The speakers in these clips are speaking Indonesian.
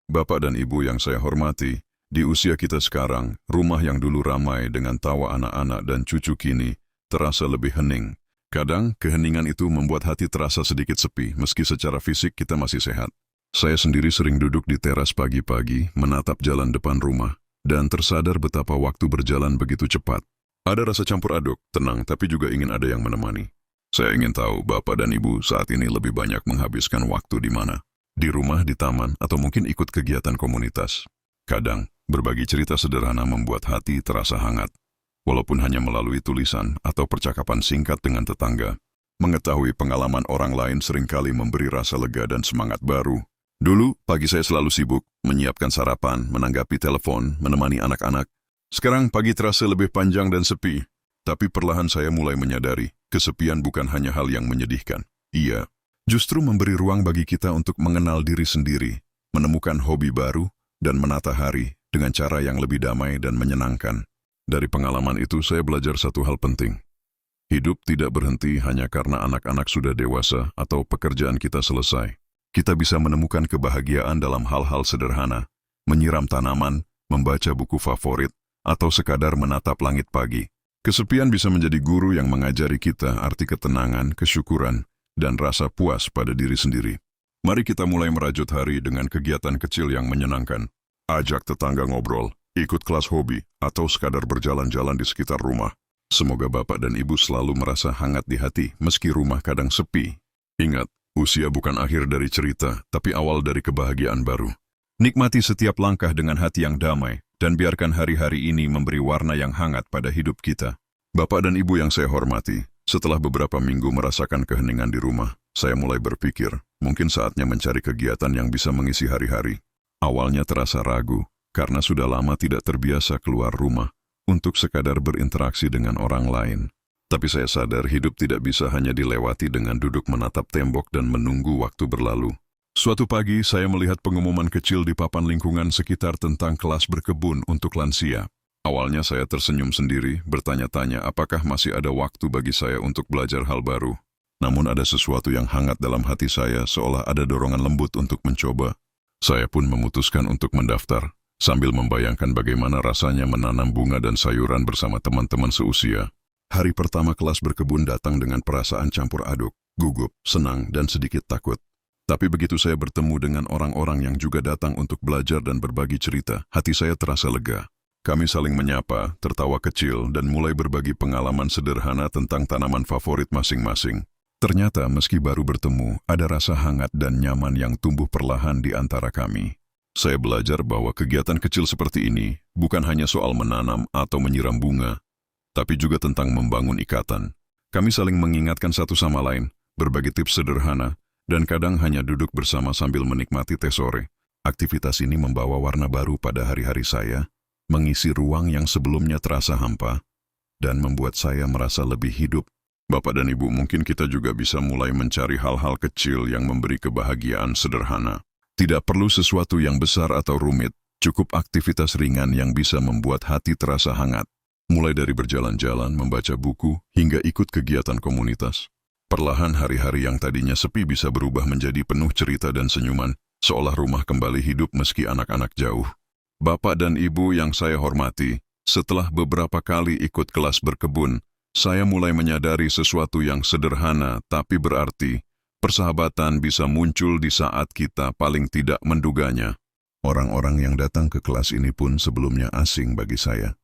Bapak dan Ibu yang saya hormati, di usia kita sekarang, rumah yang dulu ramai dengan tawa anak-anak dan cucu kini terasa lebih hening. Kadang, keheningan itu membuat hati terasa sedikit sepi, meski secara fisik kita masih sehat. Saya sendiri sering duduk di teras pagi-pagi, menatap jalan depan rumah, dan tersadar betapa waktu berjalan begitu cepat. Ada rasa campur aduk, tenang, tapi juga ingin ada yang menemani. Saya ingin tahu Bapak dan Ibu saat ini lebih banyak menghabiskan waktu di mana? Di rumah, di taman, atau mungkin ikut kegiatan komunitas. Kadang, berbagi cerita sederhana membuat hati terasa hangat. Walaupun hanya melalui tulisan atau percakapan singkat dengan tetangga, mengetahui pengalaman orang lain seringkali memberi rasa lega dan semangat baru. Dulu, pagi saya selalu sibuk, menyiapkan sarapan, menanggapi telepon, menemani anak-anak. Sekarang pagi terasa lebih panjang dan sepi. Tapi perlahan saya mulai menyadari, kesepian bukan hanya hal yang menyedihkan. Iya, justru memberi ruang bagi kita untuk mengenal diri sendiri, menemukan hobi baru, dan menata hari dengan cara yang lebih damai dan menyenangkan. Dari pengalaman itu saya belajar satu hal penting. Hidup tidak berhenti hanya karena anak-anak sudah dewasa atau pekerjaan kita selesai. Kita bisa menemukan kebahagiaan dalam hal-hal sederhana, menyiram tanaman, membaca buku favorit, atau sekadar menatap langit pagi. Kesepian bisa menjadi guru yang mengajari kita arti ketenangan, kesyukuran, dan rasa puas pada diri sendiri. Mari kita mulai merajut hari dengan kegiatan kecil yang menyenangkan. Ajak tetangga ngobrol, ikut kelas hobi, atau sekadar berjalan-jalan di sekitar rumah. Semoga Bapak dan Ibu selalu merasa hangat di hati meski rumah kadang sepi. Ingat, usia bukan akhir dari cerita, tapi awal dari kebahagiaan baru. Nikmati setiap langkah dengan hati yang damai, dan biarkan hari-hari ini memberi warna yang hangat pada hidup kita. Bapak dan Ibu yang saya hormati, setelah beberapa minggu merasakan keheningan di rumah, saya mulai berpikir, mungkin saatnya mencari kegiatan yang bisa mengisi hari-hari. Awalnya terasa ragu, karena sudah lama tidak terbiasa keluar rumah untuk sekadar berinteraksi dengan orang lain. Tapi saya sadar hidup tidak bisa hanya dilewati dengan duduk menatap tembok dan menunggu waktu berlalu. Suatu pagi, saya melihat pengumuman kecil di papan lingkungan sekitar tentang kelas berkebun untuk lansia. Awalnya saya tersenyum sendiri, bertanya-tanya apakah masih ada waktu bagi saya untuk belajar hal baru. Namun ada sesuatu yang hangat dalam hati saya, seolah ada dorongan lembut untuk mencoba. Saya pun memutuskan untuk mendaftar, sambil membayangkan bagaimana rasanya menanam bunga dan sayuran bersama teman-teman seusia. Hari pertama kelas berkebun datang dengan perasaan campur aduk, gugup, senang, dan sedikit takut. Tapi begitu saya bertemu dengan orang-orang yang juga datang untuk belajar dan berbagi cerita, hati saya terasa lega. Kami saling menyapa, tertawa kecil, dan mulai berbagi pengalaman sederhana tentang tanaman favorit masing-masing. Ternyata meski baru bertemu, ada rasa hangat dan nyaman yang tumbuh perlahan di antara kami. Saya belajar bahwa kegiatan kecil seperti ini bukan hanya soal menanam atau menyiram bunga, tapi juga tentang membangun ikatan. Kami saling mengingatkan satu sama lain, berbagi tips sederhana, dan kadang hanya duduk bersama sambil menikmati teh sore. Aktivitas ini membawa warna baru pada hari-hari saya, mengisi ruang yang sebelumnya terasa hampa, dan membuat saya merasa lebih hidup. Bapak dan Ibu, mungkin kita juga bisa mulai mencari hal-hal kecil yang memberi kebahagiaan sederhana. Tidak perlu sesuatu yang besar atau rumit, cukup aktivitas ringan yang bisa membuat hati terasa hangat. Mulai dari berjalan-jalan, membaca buku, hingga ikut kegiatan komunitas. Perlahan hari-hari yang tadinya sepi bisa berubah menjadi penuh cerita dan senyuman, seolah rumah kembali hidup meski anak-anak jauh. Bapak dan Ibu yang saya hormati, setelah beberapa kali ikut kelas berkebun, saya mulai menyadari sesuatu yang sederhana tapi berarti. Persahabatan bisa muncul di saat kita paling tidak menduganya. Orang-orang yang datang ke kelas ini pun sebelumnya asing bagi saya.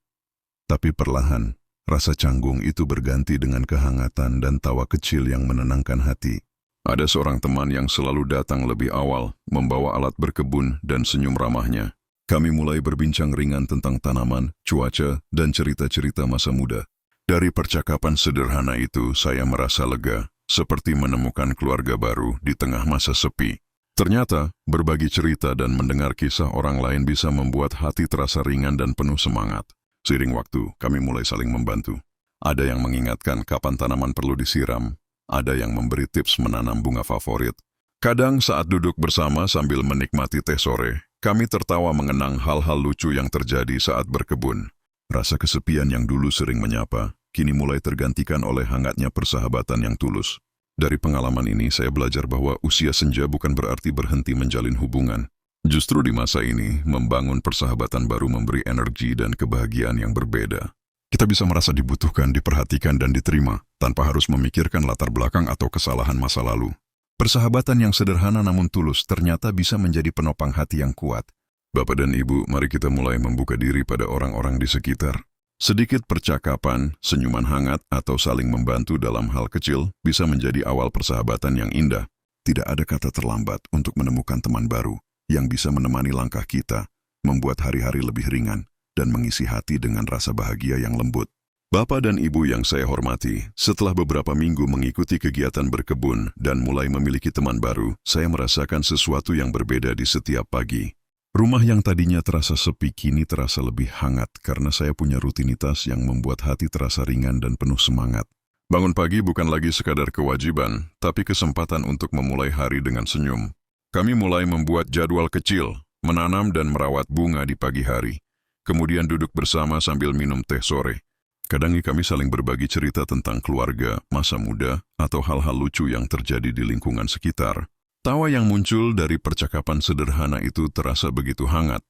Tapi perlahan, rasa canggung itu berganti dengan kehangatan dan tawa kecil yang menenangkan hati. Ada seorang teman yang selalu datang lebih awal, membawa alat berkebun dan senyum ramahnya. Kami mulai berbincang ringan tentang tanaman, cuaca, dan cerita-cerita masa muda. Dari percakapan sederhana itu, saya merasa lega, seperti menemukan keluarga baru di tengah masa sepi. Ternyata, berbagi cerita dan mendengar kisah orang lain bisa membuat hati terasa ringan dan penuh semangat. Seiring waktu, kami mulai saling membantu. Ada yang mengingatkan kapan tanaman perlu disiram, ada yang memberi tips menanam bunga favorit. Kadang saat duduk bersama sambil menikmati teh sore, kami tertawa mengenang hal-hal lucu yang terjadi saat berkebun. Rasa kesepian yang dulu sering menyapa, kini mulai tergantikan oleh hangatnya persahabatan yang tulus. Dari pengalaman ini, saya belajar bahwa usia senja bukan berarti berhenti menjalin hubungan. Justru di masa ini, membangun persahabatan baru memberi energi dan kebahagiaan yang berbeda. Kita bisa merasa dibutuhkan, diperhatikan, dan diterima, tanpa harus memikirkan latar belakang atau kesalahan masa lalu. Persahabatan yang sederhana namun tulus ternyata bisa menjadi penopang hati yang kuat. Bapak dan Ibu, mari kita mulai membuka diri pada orang-orang di sekitar. Sedikit percakapan, senyuman hangat, atau saling membantu dalam hal kecil bisa menjadi awal persahabatan yang indah. Tidak ada kata terlambat untuk menemukan teman baru yang bisa menemani langkah kita, membuat hari-hari lebih ringan, dan mengisi hati dengan rasa bahagia yang lembut. Bapak dan Ibu yang saya hormati, setelah beberapa minggu mengikuti kegiatan berkebun dan mulai memiliki teman baru, saya merasakan sesuatu yang berbeda di setiap pagi. Rumah yang tadinya terasa sepi kini terasa lebih hangat karena saya punya rutinitas yang membuat hati terasa ringan dan penuh semangat. Bangun pagi bukan lagi sekadar kewajiban, tapi kesempatan untuk memulai hari dengan senyum. Kami mulai membuat jadwal kecil, menanam dan merawat bunga di pagi hari. Kemudian duduk bersama sambil minum teh sore. Kadang kami saling berbagi cerita tentang keluarga, masa muda, atau hal-hal lucu yang terjadi di lingkungan sekitar. Tawa yang muncul dari percakapan sederhana itu terasa begitu hangat,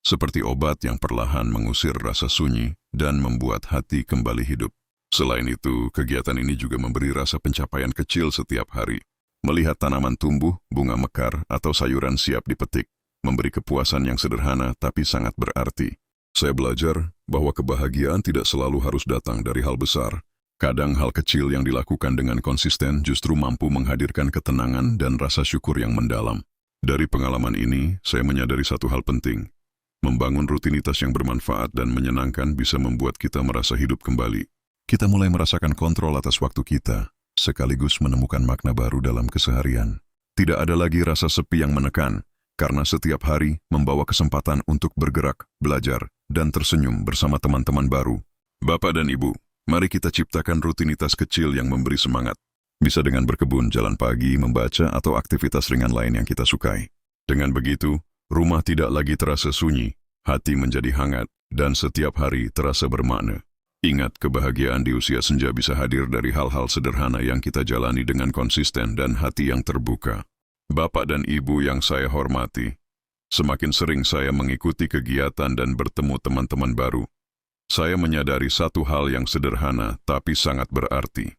seperti obat yang perlahan mengusir rasa sunyi dan membuat hati kembali hidup. Selain itu, kegiatan ini juga memberi rasa pencapaian kecil setiap hari. Melihat tanaman tumbuh, bunga mekar, atau sayuran siap dipetik, memberi kepuasan yang sederhana tapi sangat berarti. Saya belajar bahwa kebahagiaan tidak selalu harus datang dari hal besar. Kadang hal kecil yang dilakukan dengan konsisten justru mampu menghadirkan ketenangan dan rasa syukur yang mendalam. Dari pengalaman ini, saya menyadari satu hal penting. Membangun rutinitas yang bermanfaat dan menyenangkan bisa membuat kita merasa hidup kembali. Kita mulai merasakan kontrol atas waktu kita, sekaligus menemukan makna baru dalam keseharian. Tidak ada lagi rasa sepi yang menekan, karena setiap hari membawa kesempatan untuk bergerak, belajar, dan tersenyum bersama teman-teman baru. Bapak dan Ibu, mari kita ciptakan rutinitas kecil yang memberi semangat. Bisa dengan berkebun, jalan pagi, membaca, atau aktivitas ringan lain yang kita sukai. Dengan begitu, rumah tidak lagi terasa sunyi, hati menjadi hangat, dan setiap hari terasa bermakna. Ingat, kebahagiaan di usia senja bisa hadir dari hal-hal sederhana yang kita jalani dengan konsisten dan hati yang terbuka. Bapak dan Ibu yang saya hormati, semakin sering saya mengikuti kegiatan dan bertemu teman-teman baru, saya menyadari satu hal yang sederhana tapi sangat berarti.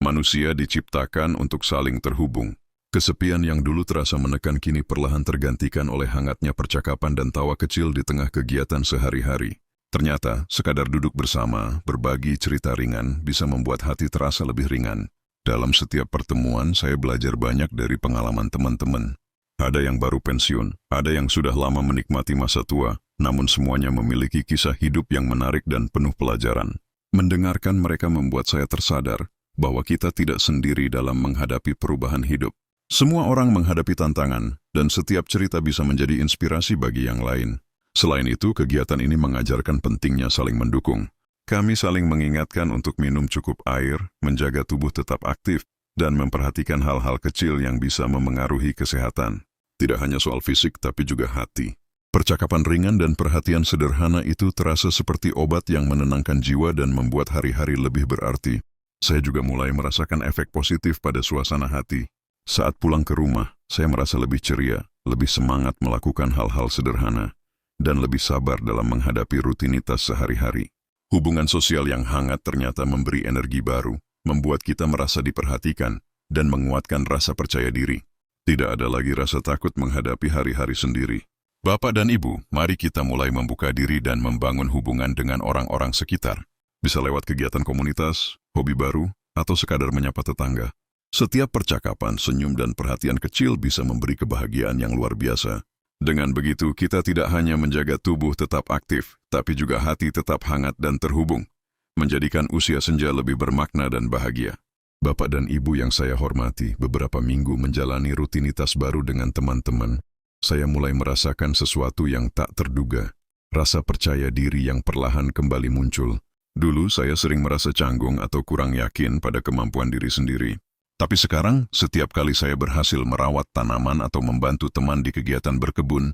Manusia diciptakan untuk saling terhubung. Kesepian yang dulu terasa menekan kini perlahan tergantikan oleh hangatnya percakapan dan tawa kecil di tengah kegiatan sehari-hari. Ternyata, sekadar duduk bersama, berbagi cerita ringan bisa membuat hati terasa lebih ringan. Dalam setiap pertemuan, saya belajar banyak dari pengalaman teman-teman. Ada yang baru pensiun, ada yang sudah lama menikmati masa tua, namun semuanya memiliki kisah hidup yang menarik dan penuh pelajaran. Mendengarkan mereka membuat saya tersadar bahwa kita tidak sendiri dalam menghadapi perubahan hidup. Semua orang menghadapi tantangan, dan setiap cerita bisa menjadi inspirasi bagi yang lain. Selain itu, kegiatan ini mengajarkan pentingnya saling mendukung. Kami saling mengingatkan untuk minum cukup air, menjaga tubuh tetap aktif, dan memperhatikan hal-hal kecil yang bisa memengaruhi kesehatan. Tidak hanya soal fisik, tapi juga hati. Percakapan ringan dan perhatian sederhana itu terasa seperti obat yang menenangkan jiwa dan membuat hari-hari lebih berarti. Saya juga mulai merasakan efek positif pada suasana hati. Saat pulang ke rumah, saya merasa lebih ceria, lebih semangat melakukan hal-hal sederhana, dan lebih sabar dalam menghadapi rutinitas sehari-hari. Hubungan sosial yang hangat ternyata memberi energi baru, membuat kita merasa diperhatikan, dan menguatkan rasa percaya diri. Tidak ada lagi rasa takut menghadapi hari-hari sendiri. Bapak dan Ibu, mari kita mulai membuka diri dan membangun hubungan dengan orang-orang sekitar. Bisa lewat kegiatan komunitas, hobi baru, atau sekadar menyapa tetangga. Setiap percakapan, senyum, dan perhatian kecil bisa memberi kebahagiaan yang luar biasa. Dengan begitu, kita tidak hanya menjaga tubuh tetap aktif, tapi juga hati tetap hangat dan terhubung, menjadikan usia senja lebih bermakna dan bahagia. Bapak dan Ibu yang saya hormati, beberapa minggu menjalani rutinitas baru dengan teman-teman, saya mulai merasakan sesuatu yang tak terduga. Rasa percaya diri yang perlahan kembali muncul. Dulu saya sering merasa canggung atau kurang yakin pada kemampuan diri sendiri. Tapi sekarang, setiap kali saya berhasil merawat tanaman atau membantu teman di kegiatan berkebun,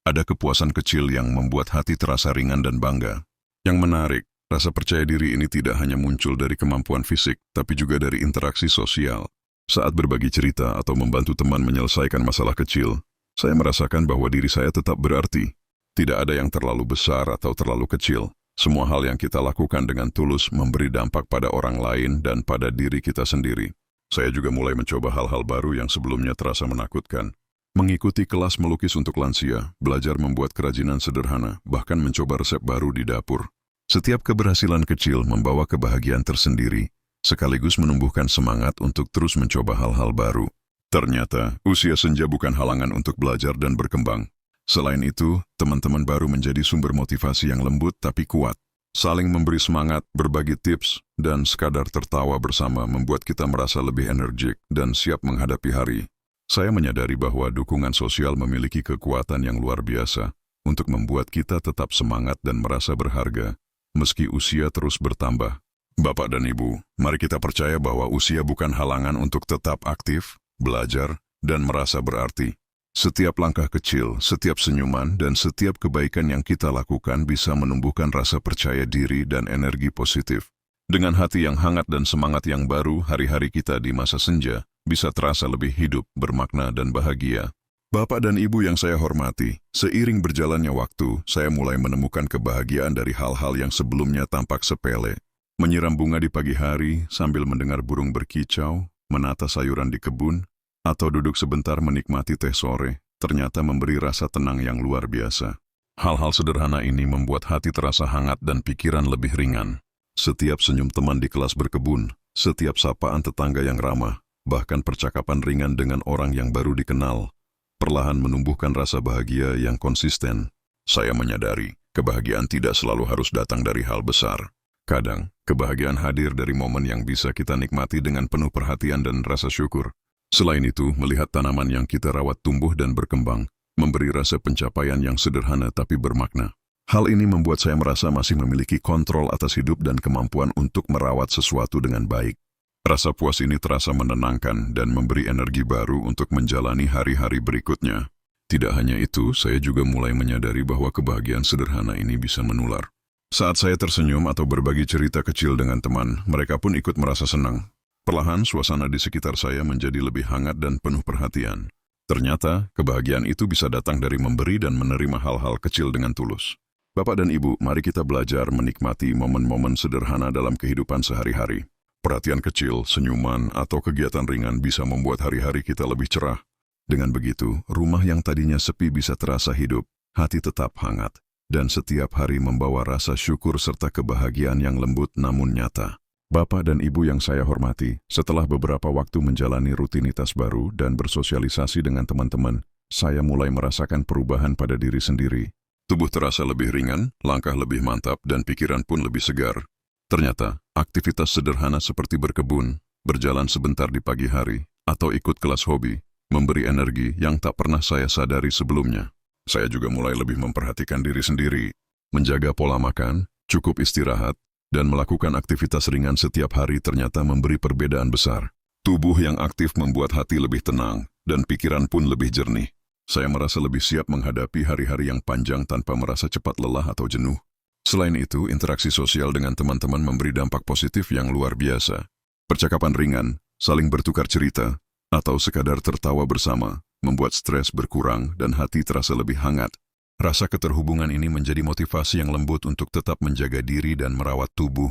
ada kepuasan kecil yang membuat hati terasa ringan dan bangga. Yang menarik, rasa percaya diri ini tidak hanya muncul dari kemampuan fisik, tapi juga dari interaksi sosial. Saat berbagi cerita atau membantu teman menyelesaikan masalah kecil, Saya merasakan bahwa diri saya tetap berarti. Tidak ada yang terlalu besar atau terlalu kecil. Semua hal yang kita lakukan dengan tulus memberi dampak pada orang lain dan pada diri kita sendiri. Saya juga mulai mencoba hal-hal baru yang sebelumnya terasa menakutkan. Mengikuti kelas melukis untuk lansia, belajar membuat kerajinan sederhana, bahkan mencoba resep baru di dapur. Setiap keberhasilan kecil membawa kebahagiaan tersendiri, sekaligus menumbuhkan semangat untuk terus mencoba hal-hal baru. Ternyata, usia senja bukan halangan untuk belajar dan berkembang. Selain itu, teman-teman baru menjadi sumber motivasi yang lembut tapi kuat. Saling memberi semangat, berbagi tips, dan sekadar tertawa bersama membuat kita merasa lebih energik dan siap menghadapi hari. Saya menyadari bahwa dukungan sosial memiliki kekuatan yang luar biasa untuk membuat kita tetap semangat dan merasa berharga, meski usia terus bertambah. Bapak dan Ibu, mari kita percaya bahwa usia bukan halangan untuk tetap aktif, belajar, dan merasa berarti. Setiap langkah kecil, setiap senyuman, dan setiap kebaikan yang kita lakukan bisa menumbuhkan rasa percaya diri dan energi positif. Dengan hati yang hangat dan semangat yang baru, hari-hari kita di masa senja bisa terasa lebih hidup, bermakna, dan bahagia. Bapak dan Ibu yang saya hormati, seiring berjalannya waktu, saya mulai menemukan kebahagiaan dari hal-hal yang sebelumnya tampak sepele. Menyiram bunga di pagi hari sambil mendengar burung berkicau, menata sayuran di kebun, atau duduk sebentar menikmati teh sore, ternyata memberi rasa tenang yang luar biasa. Hal-hal sederhana ini membuat hati terasa hangat dan pikiran lebih ringan. Setiap senyum teman di kelas berkebun, setiap sapaan tetangga yang ramah, bahkan percakapan ringan dengan orang yang baru dikenal, perlahan menumbuhkan rasa bahagia yang konsisten. Saya menyadari, kebahagiaan tidak selalu harus datang dari hal besar. Kadang, kebahagiaan hadir dari momen yang bisa kita nikmati dengan penuh perhatian dan rasa syukur. Selain itu, melihat tanaman yang kita rawat tumbuh dan berkembang, memberi rasa pencapaian yang sederhana tapi bermakna. Hal ini membuat saya merasa masih memiliki kontrol atas hidup dan kemampuan untuk merawat sesuatu dengan baik. Rasa puas ini terasa menenangkan dan memberi energi baru untuk menjalani hari-hari berikutnya. Tidak hanya itu, saya juga mulai menyadari bahwa kebahagiaan sederhana ini bisa menular. Saat saya tersenyum atau berbagi cerita kecil dengan teman, mereka pun ikut merasa senang. Perlahan, suasana di sekitar saya menjadi lebih hangat dan penuh perhatian. Ternyata, kebahagiaan itu bisa datang dari memberi dan menerima hal-hal kecil dengan tulus. Bapak dan Ibu, mari kita belajar menikmati momen-momen sederhana dalam kehidupan sehari-hari. Perhatian kecil, senyuman, atau kegiatan ringan bisa membuat hari-hari kita lebih cerah. Dengan begitu, rumah yang tadinya sepi bisa terasa hidup, hati tetap hangat, dan setiap hari membawa rasa syukur serta kebahagiaan yang lembut namun nyata. Bapak dan Ibu yang saya hormati, setelah beberapa waktu menjalani rutinitas baru dan bersosialisasi dengan teman-teman, saya mulai merasakan perubahan pada diri sendiri. Tubuh terasa lebih ringan, langkah lebih mantap, dan pikiran pun lebih segar. Ternyata, aktivitas sederhana seperti berkebun, berjalan sebentar di pagi hari, atau ikut kelas hobi, memberi energi yang tak pernah saya sadari sebelumnya. Saya juga mulai lebih memperhatikan diri sendiri, menjaga pola makan, cukup istirahat, dan melakukan aktivitas ringan setiap hari ternyata memberi perbedaan besar. Tubuh yang aktif membuat hati lebih tenang, dan pikiran pun lebih jernih. Saya merasa lebih siap menghadapi hari-hari yang panjang tanpa merasa cepat lelah atau jenuh. Selain itu, interaksi sosial dengan teman-teman memberi dampak positif yang luar biasa. Percakapan ringan, saling bertukar cerita, atau sekadar tertawa bersama, membuat stres berkurang dan hati terasa lebih hangat. Rasa keterhubungan ini menjadi motivasi yang lembut untuk tetap menjaga diri dan merawat tubuh,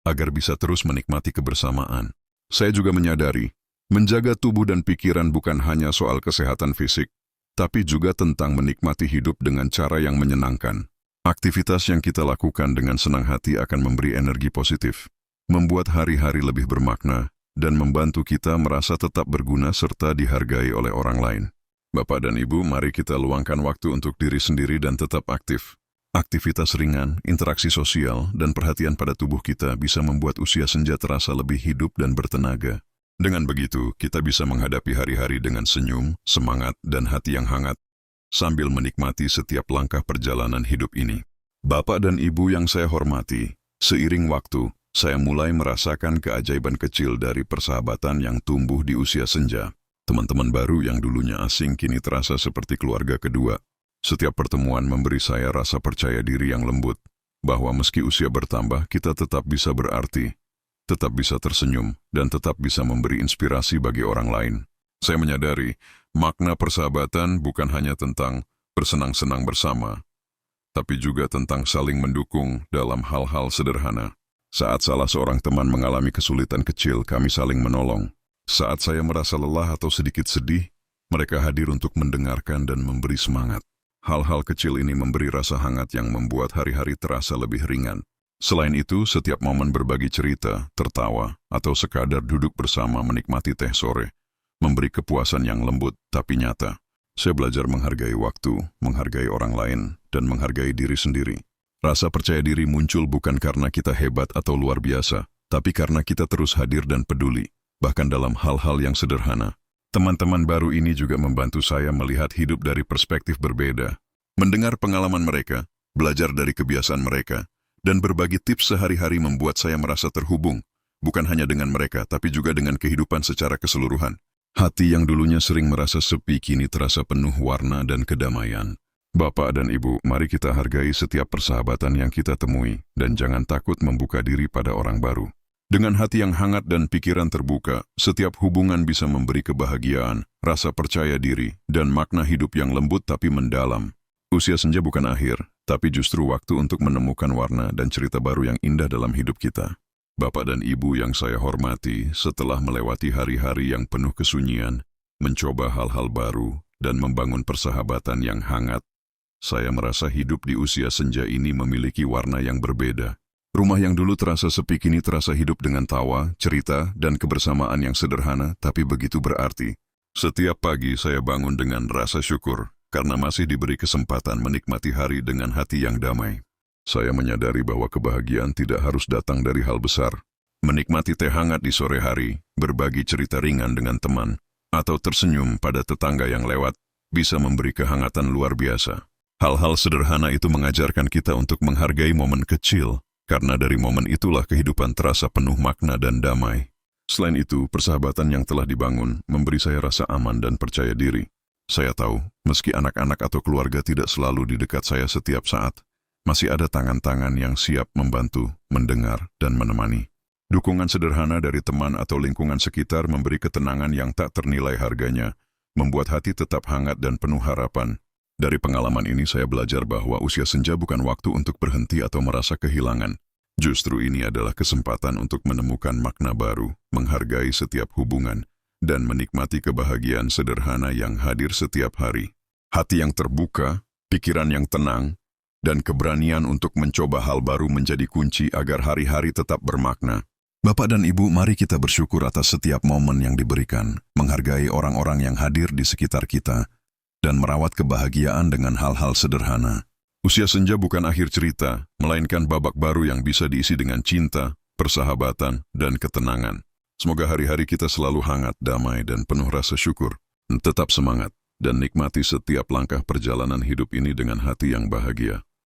agar bisa terus menikmati kebersamaan. Saya juga menyadari, menjaga tubuh dan pikiran bukan hanya soal kesehatan fisik, tapi juga tentang menikmati hidup dengan cara yang menyenangkan. Aktivitas yang kita lakukan dengan senang hati akan memberi energi positif, membuat hari-hari lebih bermakna, dan membantu kita merasa tetap berguna serta dihargai oleh orang lain. Bapak dan Ibu, mari kita luangkan waktu untuk diri sendiri dan tetap aktif. Aktivitas ringan, interaksi sosial, dan perhatian pada tubuh kita bisa membuat usia senja terasa lebih hidup dan bertenaga. Dengan begitu, kita bisa menghadapi hari-hari dengan senyum, semangat, dan hati yang hangat, sambil menikmati setiap langkah perjalanan hidup ini. Bapak dan Ibu yang saya hormati, seiring waktu, saya mulai merasakan keajaiban kecil dari persahabatan yang tumbuh di usia senja. Teman-teman baru yang dulunya asing kini terasa seperti keluarga kedua. Setiap pertemuan memberi saya rasa percaya diri yang lembut, bahwa meski usia bertambah, kita tetap bisa berarti, tetap bisa tersenyum, dan tetap bisa memberi inspirasi bagi orang lain. Saya menyadari Makna persahabatan bukan hanya tentang bersenang-senang bersama, tapi juga tentang saling mendukung dalam hal-hal sederhana. Saat salah seorang teman mengalami kesulitan kecil, kami saling menolong. Saat saya merasa lelah atau sedikit sedih, mereka hadir untuk mendengarkan dan memberi semangat. Hal-hal kecil ini memberi rasa hangat yang membuat hari-hari terasa lebih ringan. Selain itu, setiap momen berbagi cerita, tertawa, atau sekadar duduk bersama menikmati teh sore, memberi kepuasan yang lembut tapi nyata. Saya belajar menghargai waktu, menghargai orang lain, dan menghargai diri sendiri. Rasa percaya diri muncul bukan karena kita hebat atau luar biasa, tapi karena kita terus hadir dan peduli, bahkan dalam hal-hal yang sederhana. Teman-teman baru ini juga membantu saya melihat hidup dari perspektif berbeda. Mendengar pengalaman mereka, belajar dari kebiasaan mereka, dan berbagi tips sehari-hari membuat saya merasa terhubung, bukan hanya dengan mereka, tapi juga dengan kehidupan secara keseluruhan. Hati yang dulunya sering merasa sepi kini terasa penuh warna dan kedamaian. Bapak dan Ibu, mari kita hargai setiap persahabatan yang kita temui, dan jangan takut membuka diri pada orang baru. Dengan hati yang hangat dan pikiran terbuka, setiap hubungan bisa memberi kebahagiaan, rasa percaya diri, dan makna hidup yang lembut tapi mendalam. Usia senja bukan akhir, tapi justru waktu untuk menemukan warna dan cerita baru yang indah dalam hidup kita. Bapak dan Ibu yang saya hormati, setelah melewati hari-hari yang penuh kesunyian, mencoba hal-hal baru, dan membangun persahabatan yang hangat, saya merasa hidup di usia senja ini memiliki warna yang berbeda. Rumah yang dulu terasa sepi kini terasa hidup dengan tawa, cerita, dan kebersamaan yang sederhana tapi begitu berarti. Setiap pagi saya bangun dengan rasa syukur, karena masih diberi kesempatan menikmati hari dengan hati yang damai. Saya menyadari bahwa kebahagiaan tidak harus datang dari hal besar. Menikmati teh hangat di sore hari, berbagi cerita ringan dengan teman, atau tersenyum pada tetangga yang lewat, bisa memberi kehangatan luar biasa. Hal-hal sederhana itu mengajarkan kita untuk menghargai momen kecil, karena dari momen itulah kehidupan terasa penuh makna dan damai. Selain itu, persahabatan yang telah dibangun memberi saya rasa aman dan percaya diri. Saya tahu, meski anak-anak atau keluarga tidak selalu di dekat saya setiap saat, masih ada tangan-tangan yang siap membantu, mendengar, dan menemani. Dukungan sederhana dari teman atau lingkungan sekitar memberi ketenangan yang tak ternilai harganya, membuat hati tetap hangat dan penuh harapan. Dari pengalaman ini saya belajar bahwa usia senja bukan waktu untuk berhenti atau merasa kehilangan. Justru ini adalah kesempatan untuk menemukan makna baru, menghargai setiap hubungan, dan menikmati kebahagiaan sederhana yang hadir setiap hari. Hati yang terbuka, pikiran yang tenang, dan keberanian untuk mencoba hal baru menjadi kunci agar hari-hari tetap bermakna. Bapak dan Ibu, mari kita bersyukur atas setiap momen yang diberikan, menghargai orang-orang yang hadir di sekitar kita, dan merawat kebahagiaan dengan hal-hal sederhana. Usia senja bukan akhir cerita, melainkan babak baru yang bisa diisi dengan cinta, persahabatan, dan ketenangan. Semoga hari-hari kita selalu hangat, damai, dan penuh rasa syukur. Tetap semangat, dan nikmati setiap langkah perjalanan hidup ini dengan hati yang bahagia.